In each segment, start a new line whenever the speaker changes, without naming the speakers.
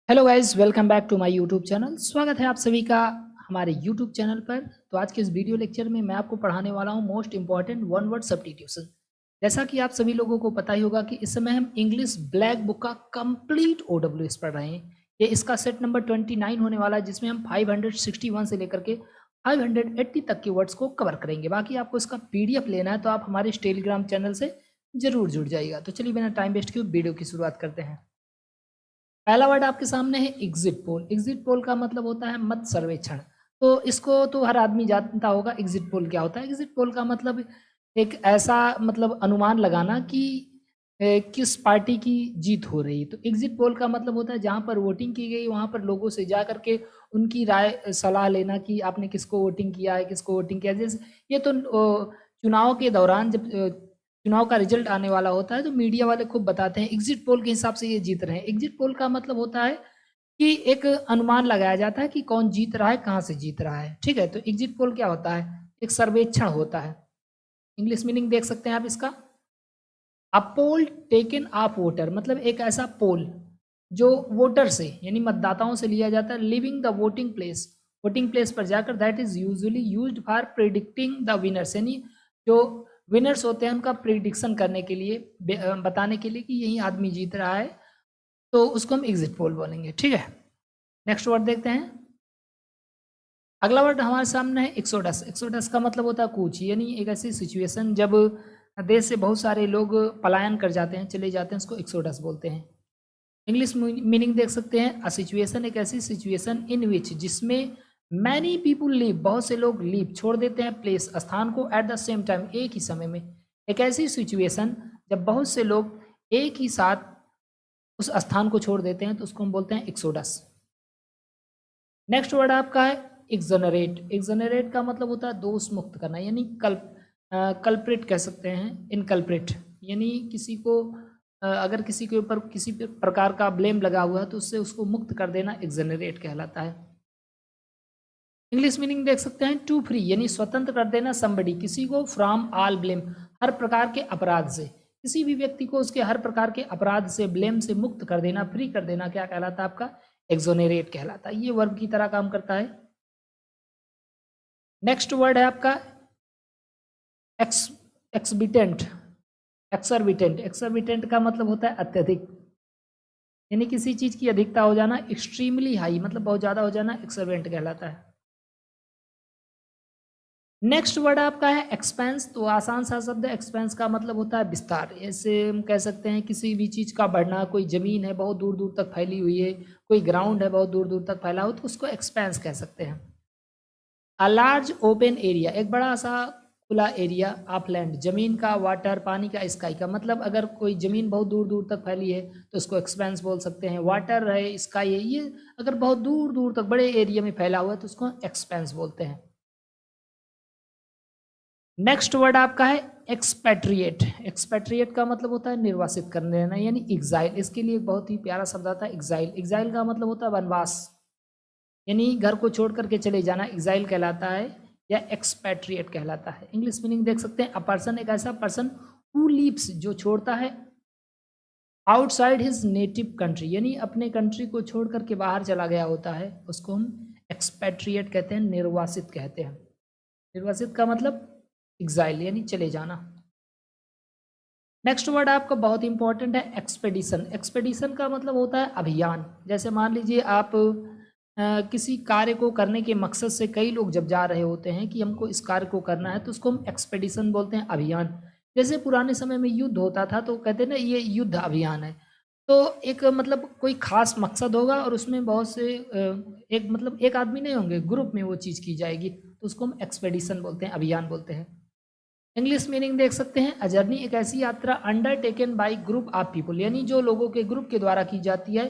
Hello guys, welcome back to my YouTube channel. स्वागत है आप सभी का हमारे यूट्यूब चैनल पर। तो आज के इस वीडियो लेक्चर में मैं आपको पढ़ाने वाला हूं most important one word substitution. जैसा कि आप सभी लोगों को पता ही होगा कि इस समय हम इंग्लिश ब्लैक बुक का कंप्लीट OWS पढ़ रहे हैं। ये इसका सेट नंबर 29 होने वाला है, जिसमें हम 561 से लेकर के 580 तक के वर्ड्स को कवर करेंगे। बाकी आपको इसका PDF लेना है तो आप हमारे टेलीग्राम चैनल से जरूर जुड़ जाइएगा। तो चलिए बिना टाइम वेस्ट किए वीडियो की शुरुआत करते हैं। पहला वर्ड आपके सामने है एग्जिट पोल। एग्जिट पोल का मतलब होता है मत सर्वेक्षण। तो इसको तो हर आदमी जानता होगा। एग्जिट पोल क्या होता है? एग्जिट पोल का मतलब एक ऐसा मतलब अनुमान लगाना कि किस पार्टी की जीत हो रही है। तो एग्जिट पोल का मतलब होता है जहां पर वोटिंग की गई वहां पर लोगों से जा करके उनकी राय सलाह लेना कि आपने किसको वोटिंग किया है, किसको वोटिंग किया। जैसे ये तो चुनाव के दौरान जब चुनाव का रिजल्ट आने वाला होता है तो मीडिया वाले खूब बताते हैं एग्जिट पोल के हिसाब से ये जीत रहे हैं। एग्जिट पोल का मतलब होता है कि एक अनुमान लगाया जाता है कि कौन जीत रहा है, कहाँ से जीत रहा है। ठीक है, तो एग्जिट पोल क्या होता है? एक सर्वेक्षण होता है। इंग्लिश मीनिंग देख सकते हैं आप इसका। अ पोल टेकन ऑफ वोटर, मतलब एक ऐसा पोल जो वोटर से यानी मतदाताओं से लिया जाता है living the voting place, voting place पर जाकर। That is usually used for predicting the winners, यानी जो विनर्स होते हैं उनका प्रिडिक्शन करने के लिए, बताने के लिए कि यही आदमी जीत रहा है। तो उसको हम एग्जिट पोल बोलेंगे। ठीक है, नेक्स्ट वर्ड देखते हैं। अगला वर्ड हमारे सामने है एक्सोडस। एक्सोडस का मतलब होता है कूच, यानी एक ऐसी सिचुएशन जब देश से बहुत सारे लोग पलायन कर जाते हैं, चले जाते हैं, उसको एक्सोडस बोलते हैं। इंग्लिश मीनिंग देख सकते हैं। अ सिचुएशन, एक ऐसी सिचुएशन इन विच, जिसमें मैनी पीपुल लीव, बहुत से लोग लीव छोड़ देते हैं, प्लेस स्थान को, एट द सेम टाइम एक ही समय में। एक ऐसी सिचुएशन जब बहुत से लोग एक ही साथ उस स्थान को छोड़ देते हैं तो उसको हम बोलते हैं एक्सोडस। नेक्स्ट वर्ड आपका है एक्सोनरेट। एक्सोनरेट का मतलब होता है दोष मुक्त करना, यानी कल्प्रिट कह सकते हैं, इनकल्प्रिट, यानी किसी को अगर किसी के ऊपर किसी प्रकार का ब्लेम लगा हुआ है तो उससे उसको मुक्त कर देना एक्सोनरेट कहलाता है। इंग्लिश मीनिंग देख सकते हैं टू फ्री, यानी स्वतंत्र कर देना समबडी, किसी को, फ्रॉम ऑल ब्लेम, हर प्रकार के अपराध से। किसी भी व्यक्ति को उसके हर प्रकार के अपराध से, ब्लेम से मुक्त कर देना, फ्री कर देना, क्या कहलाता है आपका? एक्सोनरेट कहलाता है। ये वर्ब की तरह काम करता है। नेक्स्ट वर्ड है आपका एक्स एक्सबिटेंट। एक्सर्बिटेंट। एक्सर्बिटेंट का मतलब होता है अत्यधिक, यानी किसी चीज की अधिकता हो जाना, एक्सट्रीमली हाई मतलब बहुत ज्यादा हो जाना, एक्सर्बेंट कहलाता है। नेक्स्ट वर्ड आपका है एक्सपेंस। तो आसान सा शब्द है। एक्सपेंस का मतलब होता है विस्तार। ऐसे हम कह सकते हैं किसी भी चीज का बढ़ना, कोई जमीन है बहुत दूर दूर तक फैली हुई है, कोई ग्राउंड है बहुत दूर दूर तक फैला हो, तो उसको एक्सपेंस कह सकते हैं। अ लार्ज ओपन एरिया, एक बड़ा सा खुला एरिया ऑफ लैंड, जमीन का, वाटर पानी का, स्काई का। मतलब अगर कोई जमीन बहुत दूर दूर तक फैली है तो उसको एक्सपेंस बोल सकते हैं। वाटर है, स्काई है, ये अगर बहुत दूर दूर तक बड़े एरिया में फैला हुआ है तो उसको एक्सपेंस बोलते हैं। नेक्स्ट वर्ड आपका है एक्सपेट्रिएट। एक्सपेट्रिएट का मतलब होता है निर्वासित कर देना, यानी एग्जाइल। इसके लिए एक बहुत ही प्यारा शब्द आता है एग्जाइल। एग्जाइल का मतलब होता है वनवास, यानी घर को छोड़ करके चले जाना, एग्जाइल कहलाता है या एक्सपेट्रिएट कहलाता है। इंग्लिश मीनिंग देख सकते हैं अ पर्सन, एक ऐसा पर्सन हु लीव्स, जो छोड़ता है, आउटसाइड हिज नेटिव कंट्री, यानी अपने कंट्री को छोड़ करके बाहर चला गया होता है, उसको हम एक्सपेट्रिएट कहते हैं, निर्वासित कहते हैं। निर्वासित का मतलब एग्जाइल, यानी चले जाना। नेक्स्ट वर्ड आपका बहुत इंपॉर्टेंट है एक्सपेडिशन। एक्सपेडिशन का मतलब होता है अभियान। जैसे मान लीजिए आप किसी कार्य को करने के मकसद से कई लोग जब जा रहे होते हैं कि हमको इस कार्य को करना है तो उसको हम एक्सपेडिशन बोलते हैं, अभियान। जैसे पुराने समय में युद्ध होता था तो कहते हैं ना ये युद्ध अभियान है। तो एक मतलब कोई खास मकसद होगा और उसमें बहुत से एक मतलब एक आदमी नहीं होंगे, ग्रुप में वो चीज़ की जाएगी, तो उसको हम एक्सपेडिशन बोलते हैं, अभियान बोलते हैं। इंग्लिश मीनिंग देख सकते हैं अ जर्नी, एक ऐसी यात्रा undertaken by group of people, यानी जो लोगों के ग्रुप के द्वारा की जाती है,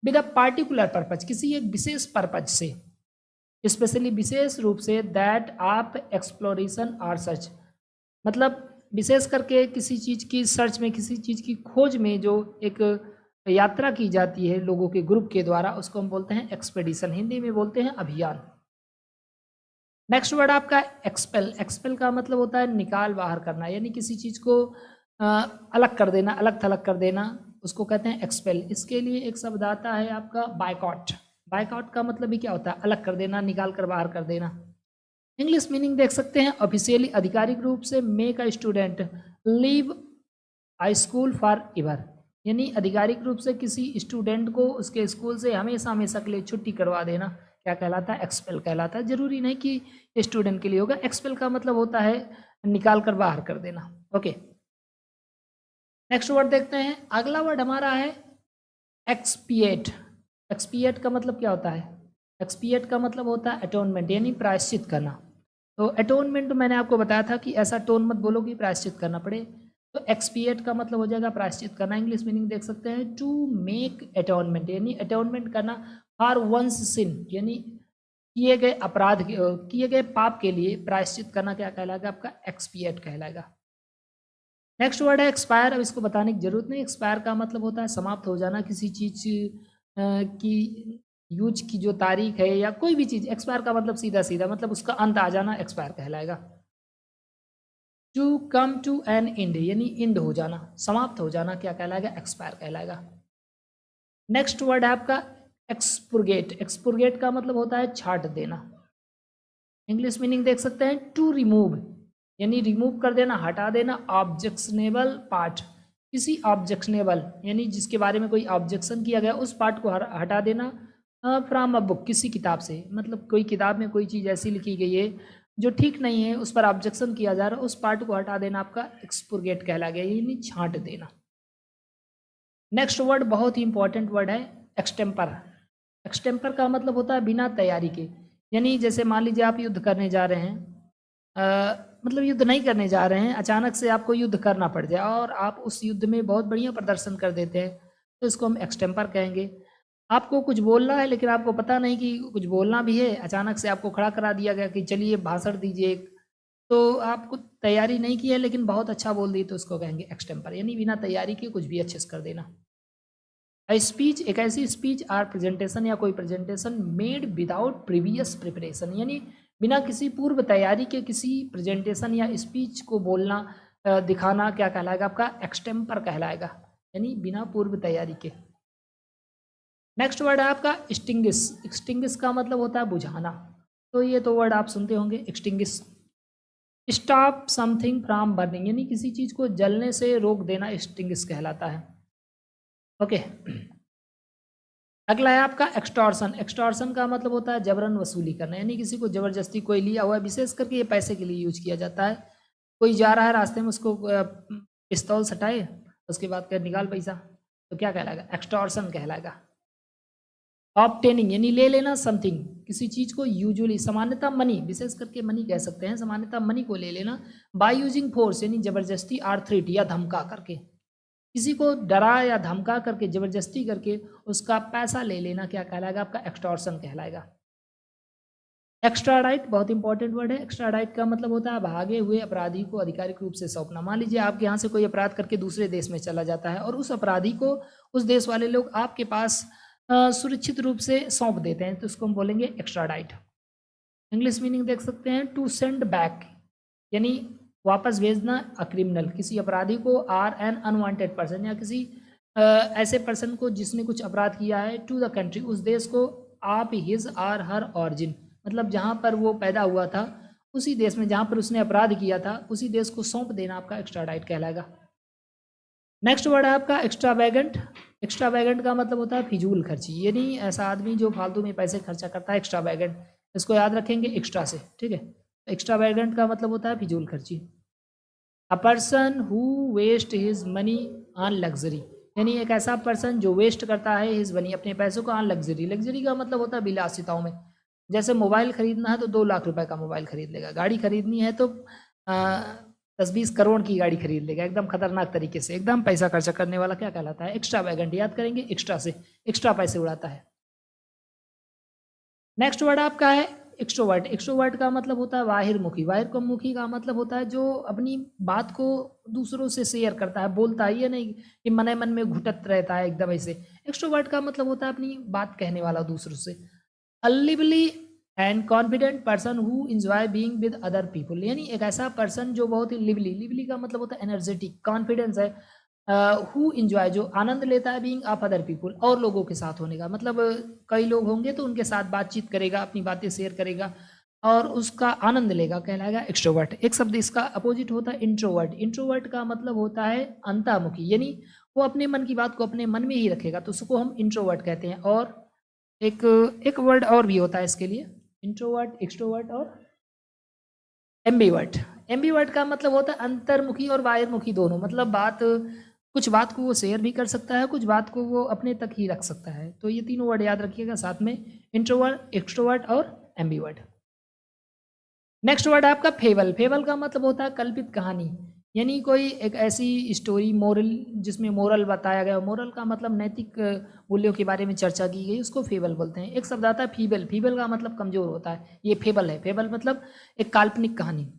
विद अ पार्टिकुलर पर्पज, किसी एक विशेष पर्पज से, स्पेशली विशेष रूप से, दैट ऑफ एक्सप्लोरेशन और सर्च, मतलब विशेष करके किसी चीज की सर्च में, किसी चीज की खोज में जो एक यात्रा की जाती है लोगों के ग्रुप के द्वारा, उसको हम बोलते हैं एक्सपेडिशन, हिंदी में बोलते हैं अभियान। नेक्स्ट वर्ड आपका एक्सपेल। एक्सपेल का मतलब होता है निकाल बाहर करना, यानी किसी चीज को अलग कर देना, अलग थलग कर देना, उसको कहते हैं एक्सपेल। इसके लिए एक शब्द आता है आपका बायकॉट। बायकॉट का मतलब भी क्या होता है? अलग कर देना, निकाल कर बाहर कर देना। इंग्लिश मीनिंग देख सकते हैं, ऑफिशियली आधिकारिक रूप से make a student leave I school for ever, यानी आधिकारिक रूप से किसी स्टूडेंट को उसके स्कूल से हमेशा हमेशा के लिए छुट्टी करवा देना क्या कहलाता है? एक्सपेल कहलाता है। जरूरी नहीं कि स्टूडेंट के लिए होगा। एक्सपेल का मतलब होता है निकाल कर बाहर कर देना। ओके, नेक्स्ट वर्ड देखते हैं। अगला वर्ड हमारा है एक्सपिएट। एक्सपिएट का मतलब क्या होता है? एक्सपिएट का मतलब होता है अटोनमेंट, यानी प्रायश्चित करना। तो अटोनमेंट मैंने आपको बताया था कि ऐसा टोन मत बोलो कि प्रायश्चित करना पड़े। तो एक्सपिएट का मतलब हो जाएगा प्रायश्चित करना। इंग्लिश मीनिंग देख सकते हैं, टू मेक अटोनमेंट, यानी अटोनमेंट करना फॉर वंस सिन, यानी किए गए अपराध किए गए पाप के लिए प्रायश्चित करना क्या कहलाएगा? आपका एक्सपिएट कहलाएगा। नेक्स्ट वर्ड है एक्सपायर। अब इसको बताने की जरूरत नहीं। एक्सपायर का मतलब होता है समाप्त हो जाना, किसी चीज की यूज की जो तारीख है या कोई भी चीज। एक्सपायर का मतलब सीधा सीधा मतलब उसका अंत आ जाना एक्सपायर कहलाएगा। To come to an end, यानी एंड हो जाना, समाप्त हो जाना क्या कहलाएगा? एक्सपायर कहलाएगा। नेक्स्ट वर्ड है आपका एक्सपुरगेट। एक्सपुरगेट का मतलब होता है छाट देना। इंग्लिश मीनिंग देख सकते हैं, टू रिमूव, यानी रिमूव कर देना, हटा देना, ऑब्जेक्शनेबल पार्ट, किसी ऑब्जेक्शनेबल यानी जिसके बारे में कोई ऑब्जेक्शन किया गया उस पार्ट को हटा देना फ्रॉम अ बुक, किसी किताब से। मतलब कोई किताब में कोई चीज़ ऐसी लिखी गई है जो ठीक नहीं है, उस पर ऑब्जेक्शन किया जा रहा है, उस पार्ट को हटा देना आपका एक्सपुरगेट कहला गया, यानी छांट देना। नेक्स्ट वर्ड बहुत ही इंपॉर्टेंट वर्ड है एक्सटेम्पर। एक्सटेम्पर का मतलब होता है बिना तैयारी के, यानी जैसे मान लीजिए आप युद्ध करने जा रहे हैं, मतलब युद्ध नहीं करने जा रहे हैं, अचानक से आपको युद्ध करना पड़ जाए और आप उस युद्ध में बहुत बढ़िया प्रदर्शन कर देते हैं, तो इसको हम एक्सटेम्पर कहेंगे। आपको कुछ बोलना है लेकिन आपको पता नहीं कि कुछ बोलना भी है, अचानक से आपको खड़ा करा दिया गया कि चलिए भाषण दीजिए, तो आपको तैयारी नहीं की है लेकिन बहुत अच्छा बोल दी, तो उसको कहेंगे एक्सटेम्पर, यानी बिना तैयारी के कुछ भी अच्छे से कर देना। स्पीच एक ऐसी स्पीच आर प्रेजेंटेशन या कोई presentation made without previous preparation, यानी बिना किसी पूर्व तैयारी के किसी प्रेजेंटेशन या स्पीच को बोलना दिखाना क्या कहलाएगा? आपका एक्सटेम्पर कहलाएगा, यानी बिना पूर्व तैयारी के। नेक्स्ट वर्ड है आपका एक्सटिंग्विश। एक्सटिंग्विश का मतलब होता है बुझाना, तो ये तो वर्ड आप सुनते होंगे extinguish. Stop something from burning, यानी किसी चीज को जलने से रोक देना एक्सटिंग्विश कहलाता है। ओके, अगला है आपका एक्सटॉर्शन। एक्सटॉर्शन का मतलब होता है जबरन वसूली करना, यानी किसी को जबरदस्ती कोई लिया हुआ है, विशेष करके ये पैसे के लिए यूज किया जाता है। कोई जा रहा है रास्ते में, उसको पिस्तौल सटाए, उसके बाद क्या निकाल पैसा, तो क्या कहलाएगा? एक्सटॉर्शन कहलाएगा। ऑब्टेनिंग यानी ले लेना समथिंग, किसी चीज को यूजुअली सामान्यतः मनी, विशेष करके मनी कह सकते हैं, सामान्यतः मनी को ले लेना। बाय यूजिंग फोर्स यानी जबरदस्ती, आर थ्रेट या धमका करके, किसी को डरा या धमका करके जबरदस्ती करके उसका पैसा ले लेना क्या कहलाएगा? आपका एक्सटॉर्शन कहलाएगा। एक्स्ट्राडाइट बहुत इंपॉर्टेंट वर्ड है। एक्स्ट्राडाइट का मतलब होता है भागे हुए अपराधी को आधिकारिक रूप से सौंपना। मान लीजिए आपके यहाँ से कोई अपराध करके दूसरे देश में चला जाता है और उस अपराधी को उस देश वाले लोग आपके पास सुरक्षित रूप से सौंप देते हैं, तो उसको हम बोलेंगे एक्स्ट्राडाइट। इंग्लिश मीनिंग देख सकते हैं, टू सेंड बैक, यानी वापस भेजना अ क्रिमिनल, किसी अपराधी को, आर एन अनवांटेड पर्सन या किसी ऐसे पर्सन को जिसने कुछ अपराध किया है, टू द कंट्री उस देश को, आप हिज आर हर ऑरिजिन मतलब जहाँ पर वो पैदा हुआ था उसी देश में जहाँ पर उसने अपराध किया था उसी देश को सौंप देना आपका एक्स्ट्राडाइट कहलाएगा। नेक्स्ट वर्ड है आपका एक्स्ट्रावैगेंट। एक्स्ट्रावैगेंट का मतलब होता है फिजूल खर्ची, यानी ऐसा आदमी जो फालतू में पैसे खर्चा करता है, एक्स्ट्रावैगेंट। इसको याद रखेंगे एक्स्ट्रा से, ठीक है। एक्स्ट्रावैगेंट का मतलब होता है फिजूल खर्ची। A person who waste his money on luxury, यानी एक ऐसा पर्सन जो वेस्ट करता है हिज मनी अपने पैसों को ऑन लग्जरी। लग्जरी का मतलब होता है विलासिताओं में। जैसे मोबाइल खरीदना है तो 2 लाख रुपए का मोबाइल खरीद लेगा, गाड़ी खरीदनी है तो 10-20 करोड़ की गाड़ी खरीद लेगा, एकदम खतरनाक तरीके से, एकदम पैसा खर्चा करने वाला क्या कहलाता है? एक्स्ट्रावैगेंट। याद करेंगे एक्स्ट्रा से, एक्स्ट्रा पैसे उड़ाता है। नेक्स्ट वर्ड आपका है एक्सट्रोवर्ट। एक्सट्रोवर्ट का मतलब होता है बाहिर मुखी। बाहिर मुखी का मतलब होता है जो अपनी बात को दूसरों से शेयर करता है, बोलता है, ये नहीं कि मन मन में घुटत रहता है एकदम ऐसे। एक्सट्रोवर्ट का मतलब होता है अपनी बात कहने वाला दूसरों से। A lively and confident person who enjoy being with other people, यानी एक ऐसा पर्सन जो बहुत ही लिवली, लिवली का मतलब होता है एनर्जेटिक, कॉन्फिडेंस है, हु इंजॉय, जो आनंद लेता है बीइंग ऑफ अदर पीपुल, और लोगों के साथ होने का, मतलब कई लोग होंगे तो उनके साथ बातचीत करेगा, अपनी बातें शेयर करेगा और उसका आनंद लेगा, कहलाएगा एक्सट्रोवर्ट। एक शब्द इसका अपोजिट होता है इंट्रोवर्ट। इंट्रोवर्ट का मतलब होता है अंतर्मुखी, यानी वो अपने मन की बात को अपने मन में ही रखेगा, तो उसको हम इंट्रोवर्ट कहते हैं। और एक एक वर्ड और भी होता है इसके लिए, इंट्रोवर्ट, एक्सट्रोवर्ट और एम्बीवर्ट। एम्बीवर्ट का मतलब होता है अंतर्मुखी और बाहिर्मुखी दोनों, मतलब कुछ बात को वो शेयर भी कर सकता है, कुछ बात को वो अपने तक ही रख सकता है। तो ये तीनों वर्ड याद रखिएगा साथ में, इंट्रोवर्ट, एक्सट्रोवर्ट और एम्बीवर्ट। नेक्स्ट वर्ड है आपका फेबल। फेबल का मतलब होता है कल्पित कहानी, यानी कोई एक ऐसी स्टोरी, मोरल, जिसमें मोरल बताया गया। मोरल का मतलब नैतिक मूल्यों के बारे में चर्चा की गई, उसको फेबल बोलते हैं। एक शब्द आता है फीबल। फीबल का मतलब कमजोर होता है, ये फेबल है। फेबल मतलब एक काल्पनिक कहानी।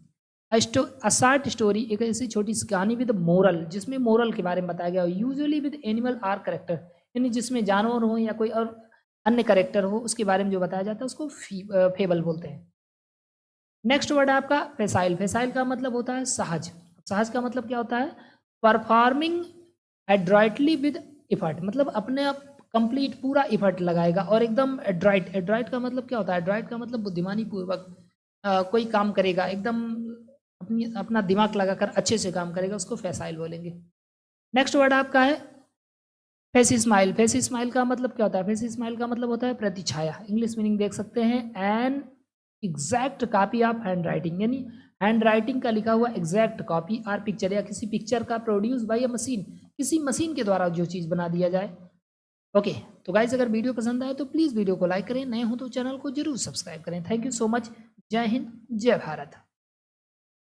अ शार्ट स्टोरी, एक ऐसी छोटी सी कहानी विद मोरल, जिसमें मोरल के बारे में बताया गया हो, usually with animal or character, यानी जिसमें जानवर हो या कोई और अन्य करेक्टर हो, उसके बारे में जो बताया जाता है उसको फेबल बोलते हैं। नेक्स्ट वर्ड है आपका फेसाइल। फेसाइल का मतलब होता है सहज। सहज का मतलब क्या होता है, परफॉर्मिंग एड्राइटली विद इफर्ट, मतलब अपने आप कंप्लीट पूरा इफर्ट लगाएगा और एकदम एड्राइट। एड्राइट का मतलब क्या होता है, एड्राइट का मतलब बुद्धिमानी पूर्वक कोई काम करेगा, एकदम अपना दिमाग लगाकर अच्छे से काम करेगा, उसको फेसाइल बोलेंगे। नेक्स्ट वर्ड आपका है फेस स्माइल। फेस स्माइल का मतलब क्या होता है, फेस स्माइल का मतलब होता है प्रतिछाया। इंग्लिश मीनिंग देख सकते हैं, an exact copy of hand writing, यानी हैंड राइटिंग का लिखा हुआ एग्जैक्ट कॉपी आर पिक्चर, या किसी पिक्चर का प्रोड्यूस बाय अ मशीन, किसी मशीन के द्वारा जो चीज़ बना दिया जाए। ओके, तो गाइज अगर वीडियो पसंद आए तो प्लीज़ वीडियो को लाइक करें, नए हो तो चैनल को जरूर सब्सक्राइब करें। Thank you so much. जय हिंद, जय भारत।